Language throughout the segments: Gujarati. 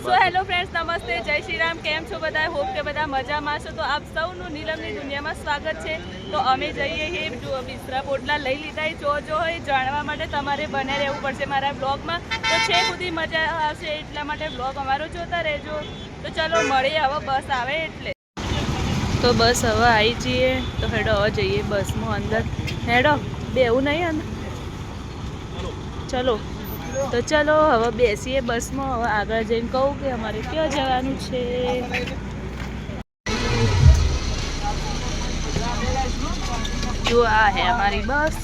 સો હેલો ફ્રેન્ડ્સ, નમસ્તે, જય શ્રી રામ. કેમ છો બધા? હોપ કે બધા મજામાં છો. તો આપ સૌનું નીલમની દુનિયામાં સ્વાગત છે. તો અમે જઈએ છીએ જો બિસ્તરા પોટલા લઈ લીધા જો હોય જાણવા માટે તમારે બને રહેવું પડશે મારા બ્લોગમાં. તો છે સુધી મજા આવશે એટલા માટે બ્લોગ અમારો જોતા રહેજો. તો ચલો મળીએ હવે બસ આવે એટલે. તો બસ હવે આવી જઈએ. તો હેડો હવે જઈએ બસમાં અંદર. હેડો બેવું નહીં અંદર. ચલો તો ચલો હવે બેસીએ બસમાં. હવે આગળ જઈને કહું કે અમારે ક્યાં જવાનું છે. જો આ હે અમારી બસ.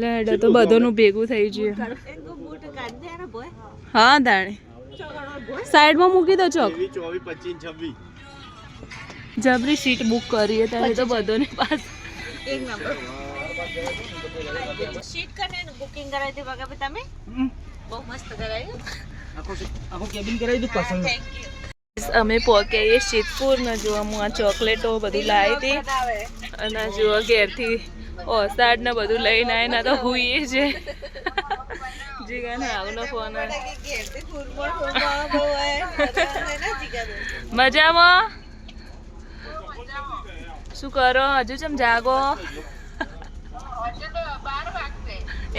લેડો તો બધોનું ભેગું થઈ ગયું. હા દાણે સાઈડમાં મૂકી દો ચોક. જબરી સીટ બુક કરીએ ત્યારે તો બધોને પાસ એક નંબર સીટ કરને બુકિંગ કરાવી હતી બગા તમે બહુ મસ્ત કરાવી આખો કેબિન કરાવી દીધું પસંદ. Thank you. અમે પહોંચ્યા શીતપુર ને જો હું આ ચોકલેટો બધું લાવી હતી અને જો ઘેરથી ઓસાડ ને બધું લઈને આવે ને તો હુઈએ છે. જીગાને આવનો ફોન મજામાં શું કરો? હજુ ચમ જાગો?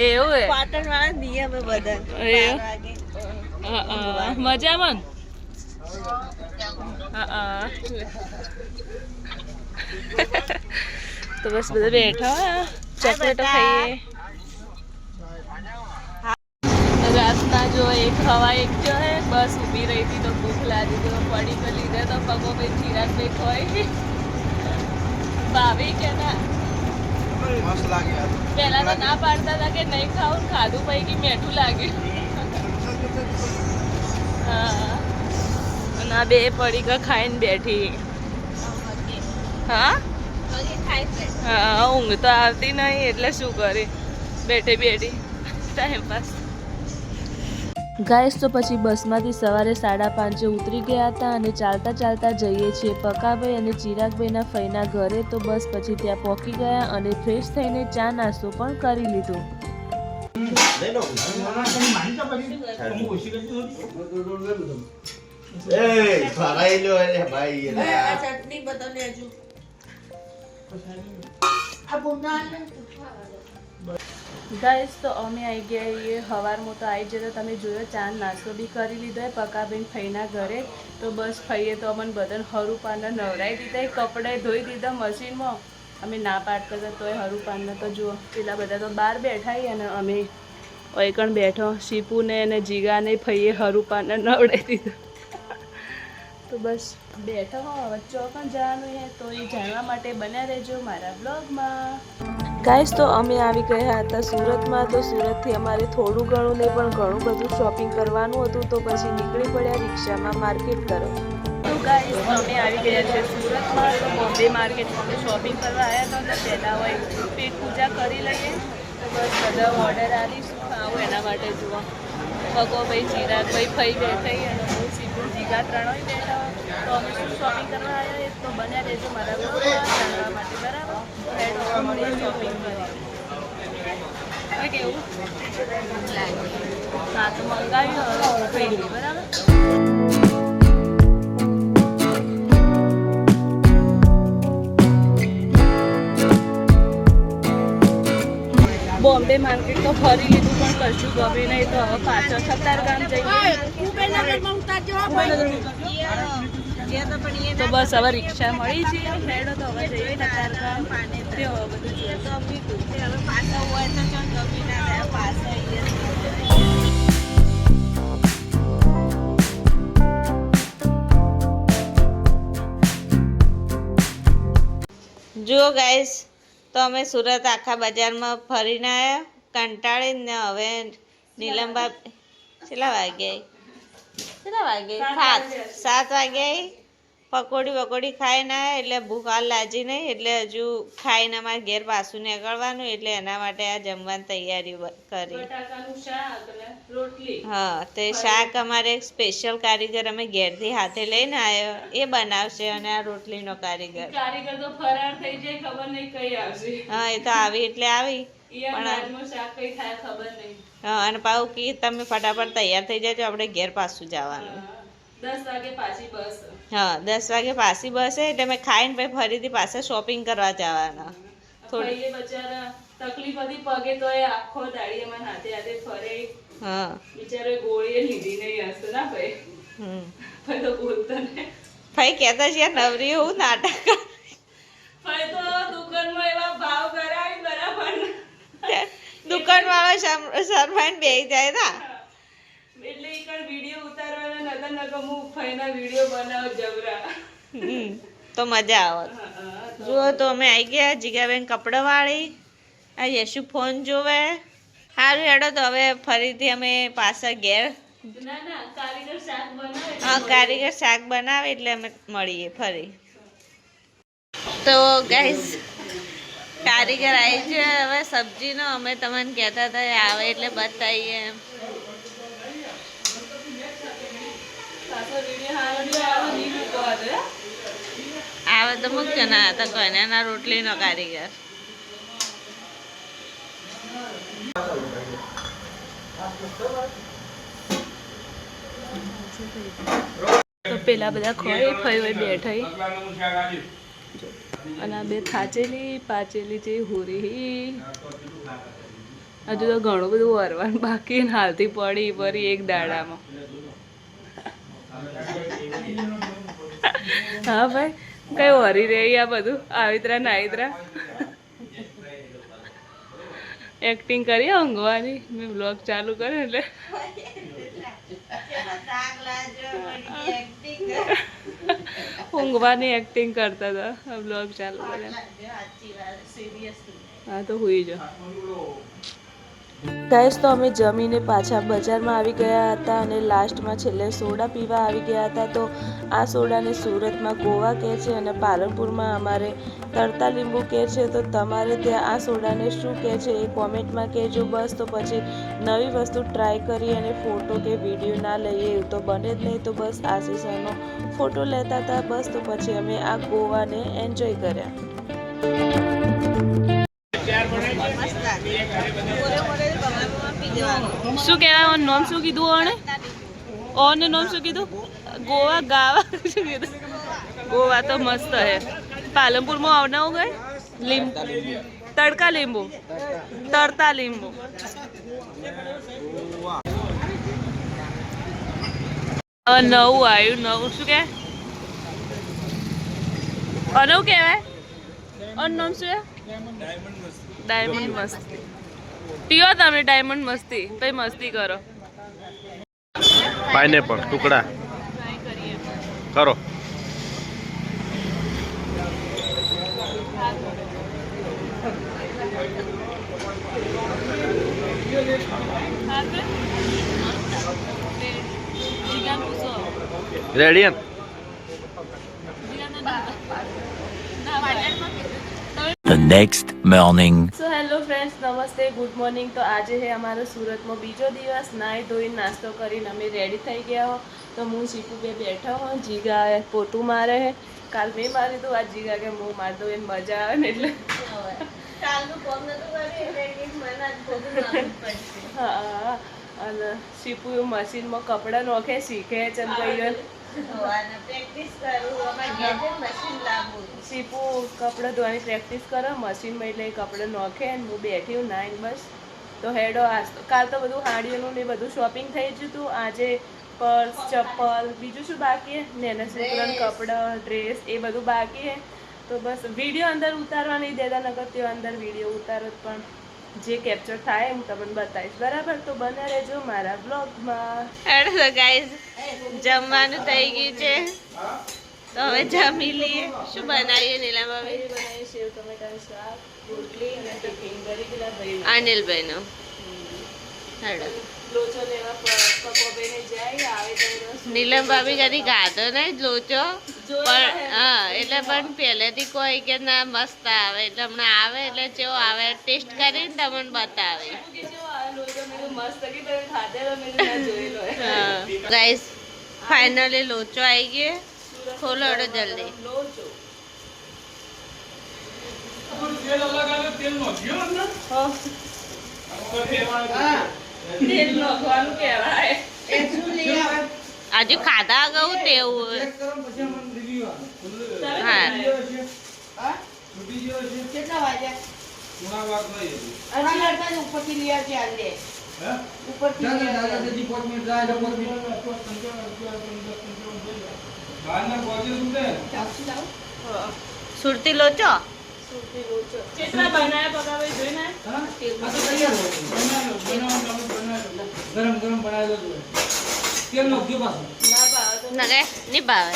એવું હે પાટણ વાળા નિયમ બધા મજામાં. તો બસ બધા બેઠા ચોકલેટો ખાઈએ. રાતના જો એક હવા એક જો હે બસ ઊભી રહી હતી તો ભૂખ લાગી તો પડી તો લીધે તો પગો ભાઈ ચિરાગ ભાઈ ખોઈ ભાવી કે ના મસ્ત લાગે. પહેલા તો ના પાડતા હતા કે નહીં ખાવું, ખાધું પછી મીઠું લાગ્યું. હા અને આ બે પડીકા ખાઈને બેઠી. હા હા ઊંઘ તો આવતી નહીં એટલે શું કરે બેઠી બેઠી ટાઈમ પાસ. ગાઈસ તો પછી બસમાંથી સવારે 5:30 ઉતરી ગયા હતા અને ચાલતા ચાલતા જઈએ છીએ પકાભાઈ અને ચિરાગભાઈના ફઈના ઘરે. તો બસ પછી ત્યાં પહોંચી ગયા અને ફ્રેશ થઈને ચા નાસ્તો પણ કરી લીધો. ગાઈસ તો અમે આવી ગયા છીએ સવારમાં તો આવી જતા તમે જોયો ચા નાસ્તો બી કરી લીધો પકાબેન ફઈના ઘરે. તો બસ ફઈએ તો અમને બધાને હરુપાના નવરાઈ દીધા, કપડાં ધોઈ દીધા મશીનમાં. અમે ના પાડતા હતા તોય હરુપાના તો જુઓ પેલા બધા તો બહાર બેઠા અને અમે ઓયકણ બેઠો શીપુને અને જીગાને ફઈએ હરુપાના નવડાવી દીધા. તો બસ બેઠો હવે ચોકન જવાનું છે તો એ જાણવા માટે બન્યા રહેજો મારા બ્લોગમાં. ગાઈસ તો અમે આવી ગયા હતા સુરતમાં. તો સુરતથી અમારે થોડું ઘણું નહીં પણ ઘણું બધું શોપિંગ કરવાનું હતું. તો પછી નીકળી પડ્યા રિક્ષામાં માર્કેટ તરફ. તો ગાઈસ અમે આવી ગયા છે સુરતમાં. તો બોમ્બે માર્કેટમાં અમે શોપિંગ કરવા આવ્યા હતા. પહેલાં હોય પેટ પૂજા કરી લઈએ. તો બસ બધા ઓર્ડર આવી શું ખાવું એના માટે જુઓ પગો ભાઈ ચિરાગભાઈ ફઈ બેઠા અને હું સીધું જીગા ત્રણોય બેઠા. તો અમે શું શોપિંગ કરવા આવ્યા એ તો બન્યા રહેજો મારા બ્લોગમાં જાણવા માટે. બરાબર હેડો મળીએ શોપિંગ કરી. કેવું હા તો મંગાવ્યું હવે બરાબર. બોમ્બે માર્કેટ તો ફરી લીધું પણ કશું ગમે નહીં. તો હવે પાછળ કતારગામ જઈએ. તો બસ હવે રિક્ષા મળી છે હેડો તો હવે જઈએ કતારગામ. બધું જુઓ ગાઈસ તો અમે સુરત આખા બજારમાં ફરીને આવ્યા કંટાળીને. હવે નીલમબા કેટલા વાગે 7 વાગે પકોડી વકોડી ખાઈને આવ્યા એટલે ભૂખ હાલ લાજી નહીં. એટલે હજુ ખાઈને અમારે ઘેર પાછું નીકળવાનું એટલે એના માટે આ જમવાની તૈયારી કરી. હા તે શાક અમારે સ્પેશિયલ કારીગર અમે ઘેરથી હાથે લઈને આવ્યો એ બનાવશે અને આ રોટલીનો કારીગર તો ફરાર થઈ જાય ખબર નહીં કઈ આવશે. હા એ તો આવી એટલે આવી ઈયા નાનનું શાક કઈ ખાય ખબર નહીં. હા અને પાછું કે તમે ફટાફટ તૈયાર થઈ જજો આપણે ઘેર પાછું જવાનું. 10 વાગે પાછી બસ. હા 10 વાગે પાછી બસ એટલે મેં ખાઈને પછી ફરીથી પાછા શોપિંગ કરવા જવાના. ભાઈએ બચારા તકલીફ હતી પગે તો એ આખો દાડી એમાં હાથે હાથે ફરે. હા બિચારો ગોળીએ લીધી નહીં હશે ના ભાઈ. ભાઈ તો બોલતો ને. ભાઈ કહેતા છે નવરી હું નાટક. ભાઈ તો દુકાનમાં એવા ભાવ કરાવી બરાબર. દુકાન વાળો શરમાઈને બેસી જાય ના. એટલે ઈ કણ વિડિયો ઉતારવાના નતા નકા હું ફઈના વિડિયો બનાવ જબરા. તો મજા આવત. જુઓ તો અમે આવી ગયા જીગાબેન કપડાં વાળી. આ યશુ ફોન જોવે. સારું હેડો તો હવે ફરીથી અમે પાછા ઘેર. ના કારીગર શાક બનાવે. હા કારીગર શાક બનાવે એટલે અમે મળીએ ફરી. તો ગાઈઝ કારીગર આવી છે હવે સબ્જીનો અમે તમને કહેતા હતા એ આવે એટલે બતાવીએ એમ. આવે તો મૂકજો ના તો કોઈને એના રોટલીનો કારીગર. તો પેલા બધા ખોઈ ફઈ બેઠા અને આ બે થાચેલી પાચેલી જે હુરી હજુ તો ઘણું બધું વરવાનું બાકી ને હાલથી પડી પડી એક દાડામાં. હા ભાઈ કઈ વરી રહી આ બધું આવિત્રા નાઈત્રા એક્ટિંગ કરી ઊંઘવાની. મેં બ્લોગ ચાલુ કર્યો એટલે ઊંઘવાની એક્ટિંગ કરતા હતા. બ્લોગ ચાલુ કર્યા. હા તો હુઈ જાઓ. ગાઈસ તો અમે જમીને પાછા બજારમાં આવી ગયા હતા અને લાસ્ટમાં છેલ્લે સોડા પીવા આવી ગયા હતા. તો આ સોડાને સુરતમાં ગોવા કહે છે અને પાલનપુરમાં અમારે તરતા લીંબુ કહે છે. તો તમારે ત્યાં આ સોડાને શું કહે છે એ કોમેન્ટમાં કહેજો. બસ તો પછી નવી વસ્તુ ટ્રાય કરી અને ફોટો કે વિડીયો ના લઈએ એવું તો બને જ નહીં. તો બસ આશીષનો ફોટો લેતા હતા. બસ તો પછી અમે આ ગોવાને એન્જોય કર્યા. શું કહેવાય નોમ શું કીધું ઓને ઓને નોમ શું કીધું ગોવા ગાવા શું કીધું. ગોવા તો મસ્ત હે. પાલનપુરમાં આવનાવું ગઈ લીંબુ તડકા લીંબુ તરતા લીંબુ. નવું આવ્યું નવું શું કે અનવું કહેવાય. અન નામ શું ડાયમંડ મસ્તી. પીઓ તમે ડાયમંડ મસ્તી પછી મસ્તી કરો. પાઇનેપલ ટુકડા કરો. રેડી એમ The next morning. So hello friends નમસ્તે ગુડ મોર્નિંગ. તો આજે છે અમારો સુરતમાં બીજો દિવસ. નાહી ધોઈને નાસ્તો કરીને અમે રેડી થઈ ગયા હો. તો હું શીપુ બે બેઠા હો. જીગા પોતું મારે હે. કાલ મેં મારી દઉં આ જીગા કે હું મારી દઉં એને મજા આવે ને એટલે હા. અને શીપુ મશીનમાં કપડાં નોખે શીખે છે શીપુ કપડાં ધોવાની પ્રેક્ટિસ કરે મશીનમાં એટલે કપડાં નોખે ને હું બેઠી હું નાઈને બસ. તો હેડો કાલ તો બધું હાડીઓનું ને બધું શોપિંગ થઈ ગયું હતું. આજે પર્સ ચપ્પલ બીજું શું બાકી હે નેના છોકરાના કપડાં ડ્રેસ એ બધું બાકી હે. તો બસ વિડીયો અંદર ઉતારવા નહીં દેતા નકર તે અંદર વિડીયો ઉતારો પણ જે કેપ્ચર થાય હું તમને બતાવીશ બરાબર. તો બને રહેજો મારા બ્લોગમાં. હેડો ગાઈઝ જમવાનું થઈ ગયું છે તો હવે જમી લઈએ. શું બનાવીએ નીલાભાઈ? બનાવી સેવ ટમેટાનું શાક રોટલી અને ટિફિન કરી પેલા ભાઈ અનિલભાઈનો. હેડો લોચો લેવા પકોભાઈને જાય આવે તો નીલમ ભાભી કદી ખાધો નહીં લોચો પણ હા એટલે પણ પહેલેથી કોઈ કે ના મસ્ત આવે એટલે હમણાં આવે એટલે કેવો આવે ટેસ્ટ કરીને તમને બતાવે. ગાઈસ ફાઇનલી લોચો આવી ગયો. ખોલો જલ્દી. તેલ નાખવાનું કહેવાય. હજુ ખાધા ગયું તેવું હા કેટલા વાગ્યા ઉપરથી લઈ આવજે આંદે ઉપરથી લઈ આવજે. સુરતી લોચો કેટલા બનાયા પકાવે જોઈને ગરમ ગરમ બનાવેલો તેલ નાખજો પાછું ના ભાવે તો નગે નહીં ભાવે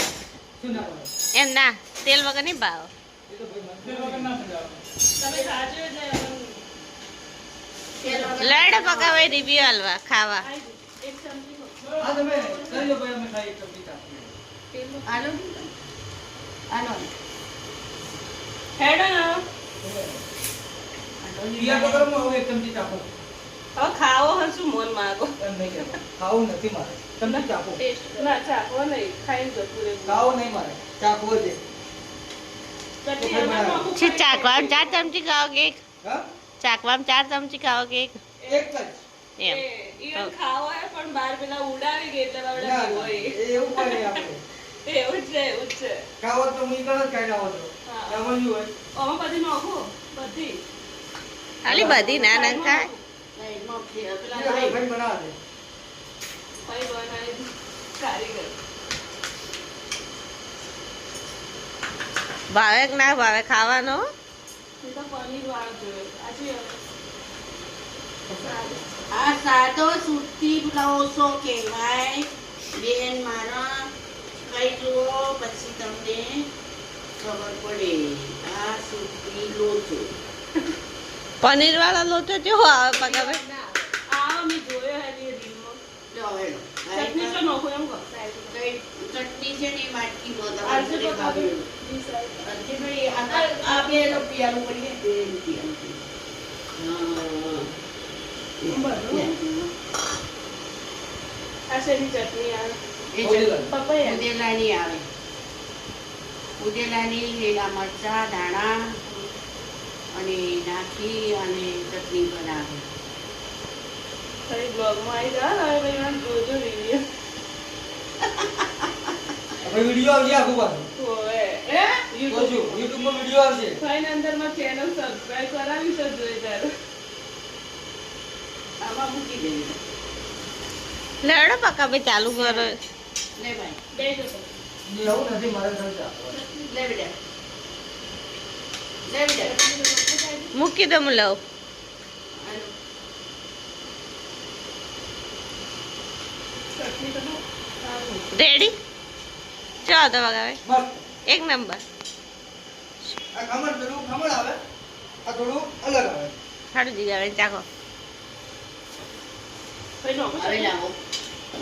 શું ના પડે એમ ના તેલ વગર નહીં ભાવે તમે ખાજો એટલે લડ પકાવે રિવ્યુ હાલવા ખાવા એક ચમચી હા તમે કરી લો ભાઈ અમે ખાઈ એક ચમચી ચા આનો આનો હેડો ને પિયા તો ગરમ હવે એક ચમચી ચાપો હવે ખાવો હશું મોન માગો એમ નહીં કહેતો ખાવું નથી મારે ચમચી ચાપો ટેસ્ટ ના ચાખવો નહીં ખાઈને જતું રહેવું ખાવું નહીં મારે ચાપો છે ચટણી એમાં નાખું છે ચાકવામાં 4 ચમચી ખાઓ કે એક હા ચાકવામાં 4 ચમચી ખાઓ કે એક એક જ એમ ઈવન ખાવો હે પણ બાર પેલા ઉડાવી ગઈ એટલે ના, બાવડા ના, હોય એવું પણ નહીં આપણે એવું જ છે એવું જ છે ખાવો તો હું કણ જ ખાઈ લાવો છો હા. એમાં શું હોય આમાં બધી નાખું બધી ખાલી બધી ના ના ખાય નહીં નોખી પેલા પેલા ભાઈ ભાઈ બનાવે છે ભાઈ બનાવી કારીગર ભાવે કે ના ભાવે ખાવાનો એ તો પનીર વાળો જોયો આજે આ સાદો સુરતી બ્લાઉઝો કહેવાય બેન મારા કઈ જુઓ પછી તમને ખબર પડે આ સુરતી લોચો પનીર વાળા લોચો કેવો આવે પકાવે આ મેં જોયો હે રીલમાં લેવેલો ચટણી તો નાખું એમ કહો કઈ ચટણી છે ને એ વાટકી આજે બધા પકાવે ભાઈ આ બે રૂપિયાનું પડીએ બે રૂપિયાનું આ શેની ચટણી આ પપૈયા ઉદેલાની આવે ઉદેલાની લીલા મરચા ધાણા અને નાખી અને ચટણી બનાવે ફરી બ્લોગમાં આવી જા હવે ભાઈ મને જોજો વિડીયો હવે વિડિયો આવશે આખું પાછું હોવે તો શું યુટ્યુબમાં વિડિયો આવશે ફાઈન અંદરમાં ચેનલ સબસ્ક્રાઇબ કરાવી છે જોઈ તારે આમાં મૂકી દેવી લડો પકાવે ચાલુ કરો લે ભાઈ બે જો એવું નથી મારે ઘર ચાપો લે બેટા લે બેટા મૂકી દો હું લઉં ચટણી તો સારું રેડી ચો તો પકાવે બસ એક નંબર આ ખમણ થોડું ખમણ આવે આ થોડું અલગ આવે સારું જીગાવે ચાખો ભાઈ નાખું હવે લાવો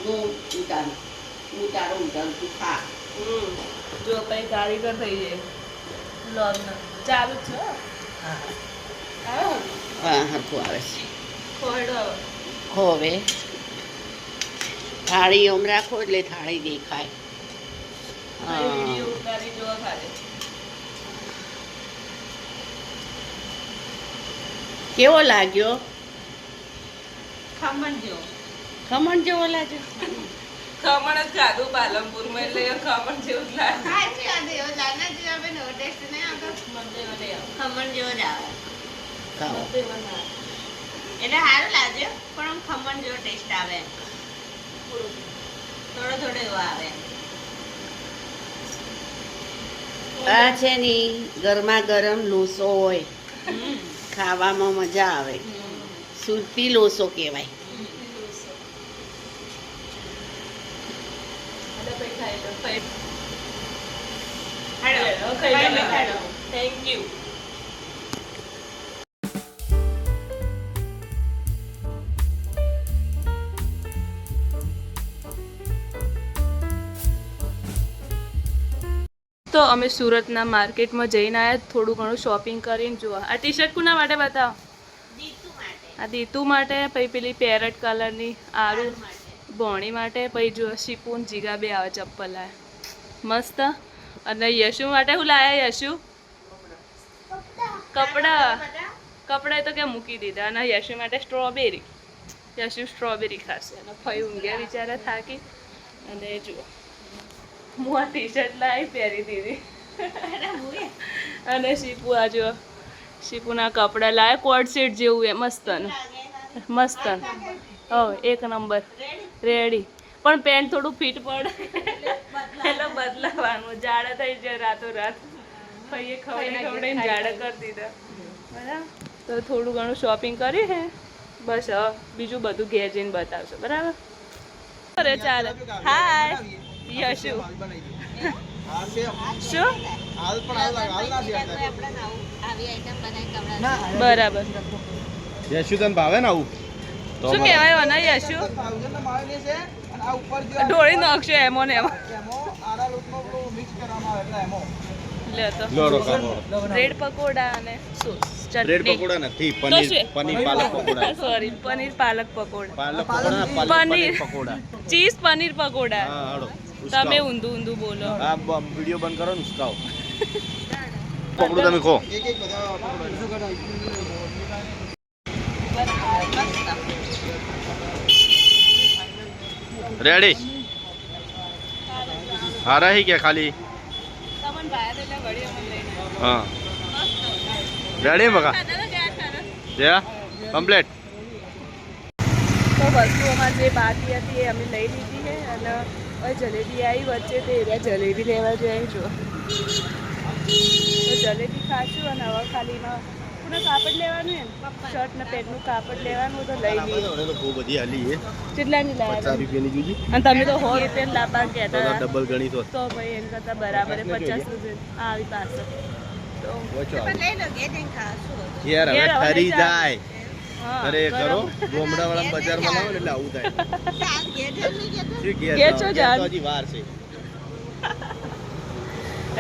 હું ઉતારું ઉતારું તું ખા જો ભાઈ કારીગર થઈ જાય બ્લોગના ચાલુ જ છે હો. આવ્યો હવે? હા હરખું આવે છે કોયડો હવે. હવે થાળી ઓમ રાખો એટલે થાળી દેખાય ભાઈ વિડીયો ઉતારી જોવા ખાલી કેવો લાગ્યો ખમણ જેવો ખમણ જેવો લાગ્યો ખમણ જ ખાધું પાલનપુરમાં એટલે એ ખમણ જેવું જ લાગે મને નહીં આવે. ખમણ જેવો જ આવે ખાઓ મને એવા ના આવે. એટલે સારું લાગે પણ આમ ખમણ જેવો ટેસ્ટ આવે થોડું. થોડો થોડો એવો આવે આ છે ને ગરમા ગરમ લોસો હોય ખાવામાં મજા આવે સુરતી લોસો કહેવાય અને પછી ખાઈ લો. પછી હાલો, ખાઈ લો. ખાઈ લો. Thank you. તો અમે સુરતના માર્કેટમાં જઈને આવ્યા થોડું ઘણું શોપિંગ કરીને જોવા આ ટી શર્ટ કોના માટે બતાવો જીતુ માટે આ દીતુ માટે પછી પેલી પેરટ કલરની આરું ભોણી માટે પછી જો શીપુન જીગા બે આવે ચપ્પલ લાયા મસ્ત અને યશુ માટે શું લાયા યશુ કપડા તો કે મૂકી દીધા અને યશુ માટે સ્ટ્રોબેરી. યશુ સ્ટ્રોબેરી ખાશે અને ફઈ ઊંઘ્યા બિચારા થાકી. અને જુઓ હું આ ટી શર્ટ લાવી પહેરી દીધી અને શીપુ આ જો શીપુના કપડાં લાવે કોટ સેટ જેવું એ મસ્તન એક નંબર રેડી. પણ પેન્ટ થોડું ફિટ પડે એટલે બદલાવાનું. જાડા થઈ જાય રાતોરાત. ભાઈએ ખવડાવીને જાડા કરી દીધા બરાબર. તો થોડું ઘણું શોપિંગ કરી હે બસ. હવે બીજું બધું ઘેર જઈને બતાવશો બરાબર. અરે ચાલે. હાય યશુ શું બરાબર યશુ તને ભાવે ને આવું તો શું કહેવાય મને યશુ ઢોળી નાખશો એમો ને એમાં લે તો બ્રેડ પકોડા અને બ્રેડ પકોડા નથી પનીર પાલક પકોડા. સોરી પનીર પાલક પકોડા. પાલક પકોડા પનીર પકોડા. ચીઝ પનીર પકોડા. હા હાડો તમે ઊંધું બોલો. આ વિડિયો બંધ કરો ને ઉસકાઓ. પકડો તમે ખો. રેડી આ રહી કે ખાલી તમને ભાયા એટલે ઘડી અમને લઈને હા રેડી બકા જ્યા કમ્પ્લીટ. તો વસ્તુઓમાં જે બાકી હતી એ અમે લઈ લીધી છે અને હવે જલેબી આવી વચ્ચે તે એરિયા જલેબી લેવા જાય જો. તો જલેબી ખાશું અને હવે ખાલીમાં પૂરું કાપડ લેવાનું એમ શર્ટ ને પેન્ટનું કાપડ લેવાનું તો લઈ લઈએ. તો બહુ બધી હાલી છે કેટલાની 50 લાવ્યા રૂપિયાની જુજી અને તમે તો 100 રૂપિયા લાવવા કહેતા હતા. ડબલ ગણી તો તો ભાઈ એમ કરતાં બરાબર 50 રૂપિયા આવી પાસે તો યાર હવે યાર, હવે ઠરી નહીં જાય. હા, અરે કરો બરાબર. ગોમડા વાળા બજારમાં લાવો ને એટલે આવું થાય. શું ઘેર ઘેર જાઓ? છો ઘેર જાન? તો હજી વાર છે.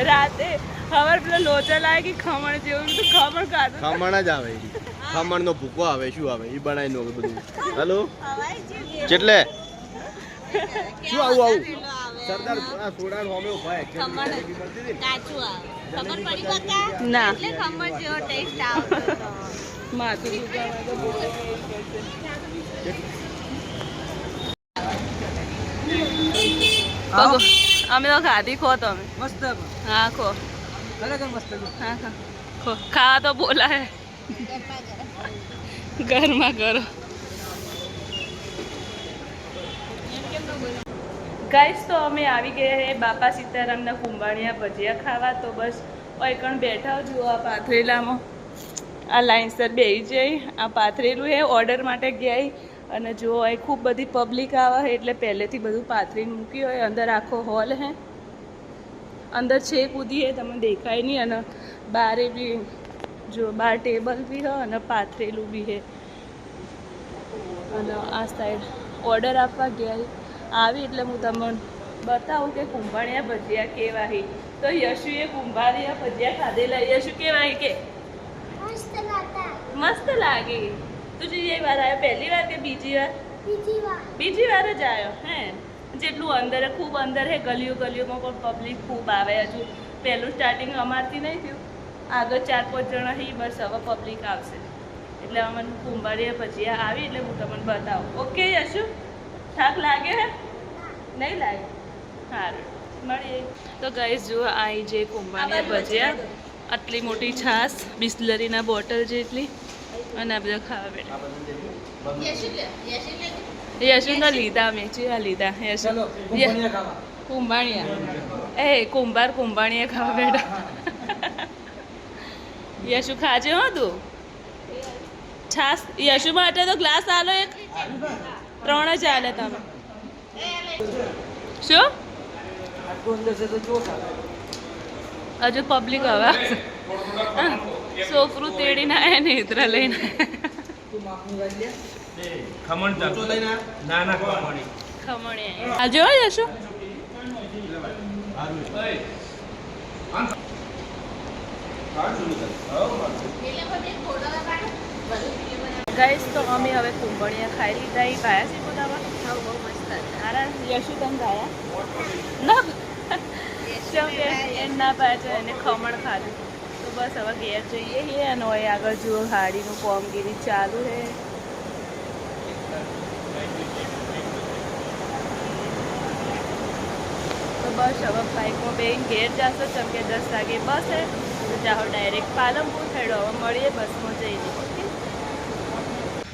રાતે ખબર પેલો લોચા લાગે કે ખમણ જેવું તો ખમણ ખાધું. ખમણ જ આવે ખમણ નો ભૂકો આવે શું આવે એ બનાવી નો બધું. હેલો કેટલે શું આવું સરદાર આ સોડા હોમે ઉભા ના ખમણ જેવો ટેસ્ટ આવતો હતો. માથું દુખાવા તો બોલે અમે તો ખાધી ખો તમે મસ્ત હા ખો ખરેખર મસ્ત હા ખો ખાવા તો બોલાય ઘરમાં કરો. ગાઈસ તો અમે આવી ગયા હે બાપા સીતારામના કુંભાણિયા ભજીયા ખાવા. તો બસ ઓયકણ બેઠા જુઓ આ પાથરેલામાં આ લાઈનસર બેસી જઈ આ પાથરેલું હે ઓર્ડર માટે ગયા અને જુઓ અહીં ખૂબ બધી પબ્લિક આવે છે એટલે પહેલેથી બધું પાથરીને મૂકી હોય. અંદર આખો હોલ હે અંદર છે કૂદી હે તમને દેખાય નહીં અને બારે બી જો બાર ટેબલ બી હે અને પાથરેલું બી હે અને આ સાઈડ ઓર્ડર આપવા ગયા આવી એટલે હું તમને બતાવું કે કુંભાણિયા ભજીયા કેવા હે. તો યશુએ કુંભાણિયા ભજીયા ખાધેલા. યશુ કેવા હે કે મસ્ત લાગે. તું જે વાર આવ્યો પહેલી વાર કે બીજી વાર? બીજી વાર જ આવ્યો હે. જેટલું અંદર ખૂબ અંદર હે ગલીઓમાં પણ પબ્લિક ખૂબ આવે. હજુ પહેલું સ્ટાર્ટિંગ અમારથી નહીં થયું આગળ 4-5 જણા હી બસ હવે પબ્લિક આવશે એટલે અમને કુંભાળિયા ભજીયા આવી એટલે હું તમને બતાવું. ઓકે યશુ થાક લાગે હે નહીં લાગે સારું મળીએ. તો ગાઈસ જુઓ આવી જે કુંભાળિયા ભજીયા આટલી મોટી છાશ બિસ્લરીના બોટલ જેટલી અને આ બધા ખાવા બેઠા. યશુ તો લીધા મેં ચીવા લીધા યશુ કુંભાણિયા એ કુંભાણિયા ખાવા બેઠા. યશુ ખાજે હો તું છાસ. યશુ માટે તો ગ્લાસ આલો એક 3 જ આલે તમે. શું હજુ પબ્લિક હવે છોકરું તેડીને આવે ને ઇતરા લઈને ખમણી આજે હોય જશું. ગાઈસ તો અમે હવે કુંભણિયા ખાઈ લીધા. એ ખાયા છે પોતામાં બહુ મસ્ત હારા. યશુ તમે ખાયા ના ના પાછળ એને ખમણ ખાધું તો બસ હવે ઘેર જઈએ છીએ અને હવે આગળ જુઓ ગાડીનું કોમગીરી ચાલુ છે. તો બસ હવે બાઇકમાં બેન ઘેર જશો કેમ કે 10 વાગે બસ છે તો જાઓ ડાયરેક્ટ પાલનપુર થયેડો. હવે મળીએ બસમાં જઈને. ઓકે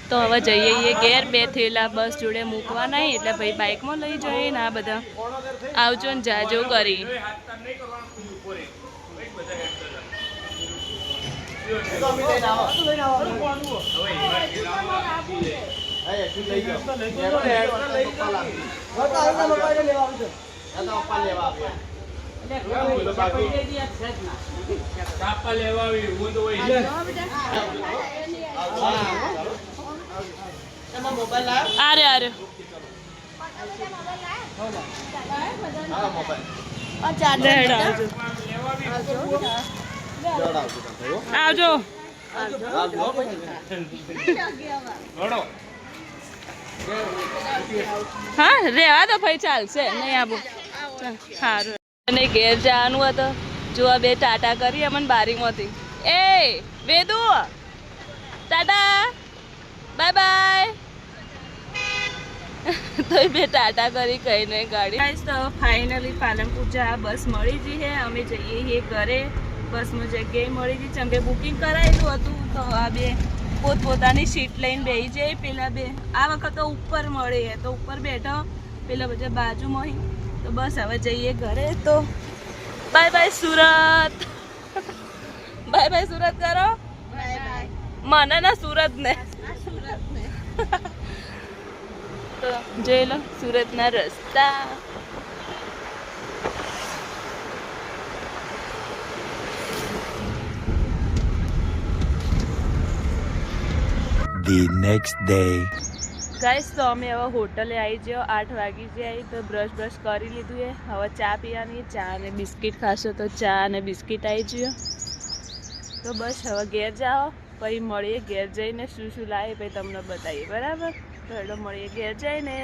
તો હવે જઈએ છીએ ઘેર. 2 થેલા બસ જોડે મૂકવા નહીં એટલે ભાઈ બાઇકમાં લઈ જઈએ ને આ બધા આવજો ને જાજો કરી. આરે આરે આવજો. હા રેવા તો ભાઈ ચાલશે નહીં આવું. સારું અને ઘેર જવાનું હતું. જો આ 2 ટાટા કરી અમને બારીમાંથી. એ વેદુ ટાટા બાય બાય. તો 2 ટાટા કરી કઈ નહીં ગાડી. તો ફાઇનલી પાલનપુર જા બસ મળી ગઈ છે. અમે જઈએ છીએ ઘરે. બસમાં જગ્યાએ મળી ગઈ કેમ કે બુકિંગ કરાયેલું હતું. તો આ 2 પોતપોતાની સીટ લઈને બેસી જાય. પેલા 2 આ વખત તો ઉપર મળે તો ઉપર બેઠો પેલા બધા બાજુમાં. તો બસ હવે જઈએ ઘરે. તો bye bye Surat. Bye bye Surat કરો. મને ના સુરત ને. તો જોઈ લો સુરતના રસ્તા. The next day. ગાઈસ તો અમે હવે હોટલે આવી જાઓ. 8 વાગી જાય તો બ્રશ કરી લીધું છે. હવે ચા પીવાની. ચા અને બિસ્કિટ ખાશો તો ચા અને બિસ્કિટ આવી ગયો. તો બસ હવે ઘેર જાઓ. પછી મળીએ ઘેર જઈને શું લાવે પછી તમને બતાવીએ. બરાબર તો હેડો મળીએ ઘેર જઈને.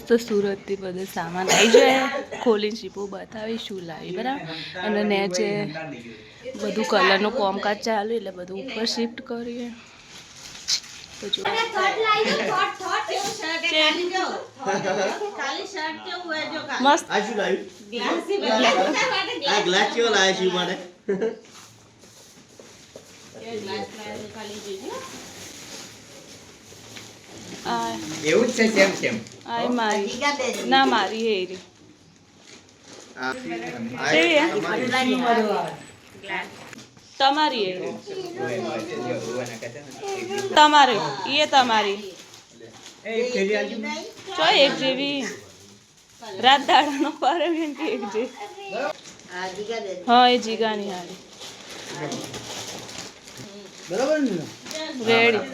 તો સુરતથી બધો સામાન આવી જાય. ખોલીને સીપું બતાવી શું લાવી. બરાબર અને નેચે બધું કલરનું કોમકાજ ચાલુ એટલે બધું ઉપર શિફ્ટ કરીએ. તો જો મસ્ત આ શું લાવ્યું? આ ગ્લાસ કેવો લાવ્યો છે માટે? એવું જ છે સેમ. આ મારી ના મારી હેરી તમારી હેરી તમારે એ તમારી ચો 1 જેવી રાત દાડાનો પારે કે 1 જેવી. હા એ જીગાની હારી બરાબર ને? રેડી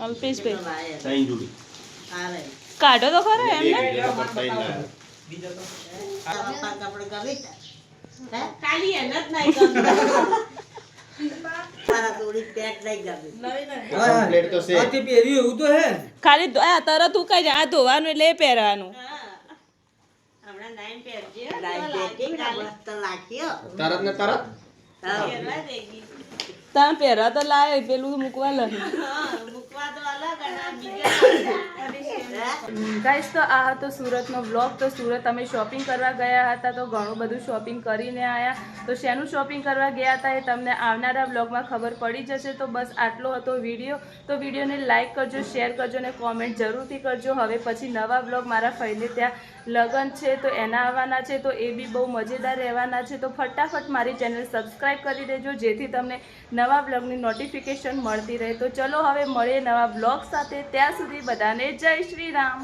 અલ્પેશભાઈ કાઢો તો ખરો એમને. ખાલી તરત ઉકાઈ જાય. આ ધોવાનું એટલે એ પહેરવાનું. તરત ને તરત તમે પહેરવા તો લાવે પેલું મૂકવા લે. ગાઈસ તો આ હતો સુરતનો બ્લોગ. તો સુરત અમે શોપિંગ કરવા ગયા હતા તો ઘણું બધું શોપિંગ કરીને આવ્યા. તો શેનું શોપિંગ કરવા ગયા હતા એ તમને આવનારા બ્લોગમાં ખબર પડી જશે. તો બસ આટલો હતો વિડીયો. તો વિડીયોને લાઇક કરજો, શેર કરજો અને કોમેન્ટ જરૂરથી કરજો. હવે પછી નવા બ્લોગ મારા ફઈને ત્યાં લગ્ન છે તો એના આવવાના છે તો એ બી બહુ મજેદાર રહેવાના છે. તો ફટાફટ મારી ચેનલ સબસ્ક્રાઈબ કરી દેજો જેથી તમને નવા બ્લોગની નોટિફિકેશન મળતી રહે. તો ચલો હવે મળીએ નવા બ્લોગ સાથે. ત્યાં સુધી બધાને જય શ્રી રામ.